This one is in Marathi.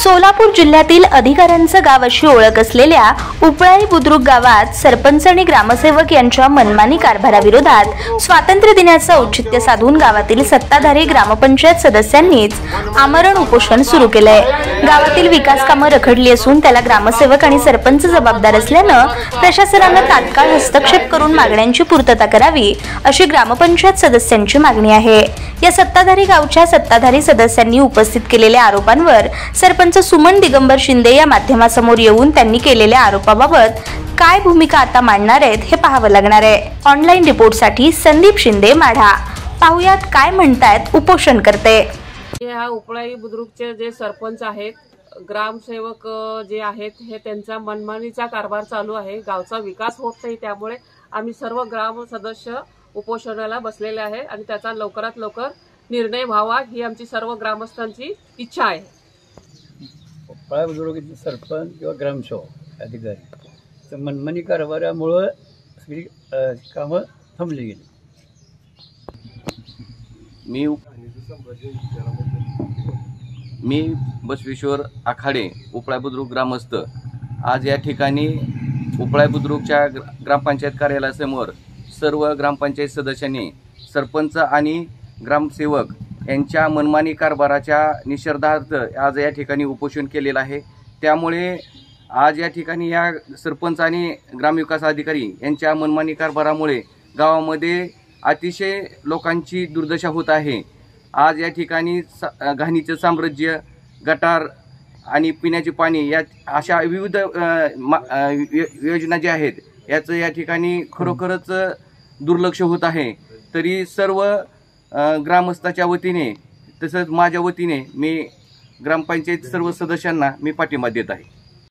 सोलापूर जिल्ह्यातील अधिकाऱ्यांचं गाव अशी ओळख असलेल्या उपळाई बुद्रुक गावात सरपंच आणि ग्रामसेवक यांच्या मनमानी कारभाराविरोधात स्वातंत्र्य दिनाचं औचित्य साधून गावातील सत्ताधारी ग्रामपंचायत सदस्यांनीच आमरण उपोषण सुरू केलंय। गावातील विकास कामं रखडली असून त्याला ग्रामसेवक आणि सरपंच जबाबदार असल्यानं प्रशासनानं तात्काळ हस्तक्षेप करून मागण्यांची पूर्तता करावी अशी ग्रामपंचायत सदस्यांची मागणी आहे। या सत्ताधारी गावच्या सत्ताधारी सदस्यांनी उपस्थित केलेल्या आरोपांवर सरपंच सुमन दिगंबर शिंदे या माध्यमासमोर येऊन त्यांनी केलेल्या आरोपाबाबत काय भूमिका आता मांडणार आहेत हे पाहावं लागणार आहे। ऑनलाईन रिपोर्टसाठी संदीप शिंदे माढा। पाहुयात काय म्हणतायत उपोषण करते। ह्या उपळाई बुद्रुकचे जे सरपंच आहेत, ग्रामसेवक जे आहेत, हे त्यांचा मनमानीचा कारभार चालू आहे। गावचा विकास होत नाही, त्यामुळे आम्ही सर्व ग्राम सदस्य उपोषणाला बसलेले आहे आणि त्याचा लवकरात लवकर निर्णय व्हावा ही आमची सर्व ग्रामस्थांची इच्छा आहे। उपळाई बुद्रुकचे सरपंच किंवा ग्रामसेवक अधिकारी मनमानी कारभारामुळे सगळी कामं थांबली गेली। मी बसवेश्वर आखाडे उपळाई बुद्रुक ग्रामस्थ आज या ठिकाणी उपळाई बुद्रुकच्या ग्रामपंचायत कार्यालयासमोर सर्व ग्रामपंचायत सदस्यांनी सरपंच आणि ग्रामसेवक यांच्या मनमानी कारभाराच्या निषेधार्थ आज या ठिकाणी उपोषण केलेलं आहे। त्यामुळे आज या ठिकाणी या सरपंच आणि ग्रामविकास अधिकारी यांच्या मनमानी कारभारामुळे गावामध्ये अतिशय लोकांची दुर्दशा होत आहे। आज या ठिकाणी घाणीचं साम्राज्य, गटार आणि पिण्याचे पाणी या अशा विविध योजना ज्या आहेत याचं या ठिकाणी खरोखरच दुर्लक्ष होत आहे। तरी सर्व ग्रामस्थाच्या वतीने तसंच माझ्या वतीने मी ग्रामपंचायत सर्व सदस्यांना मी पाठिंबा देत आहे।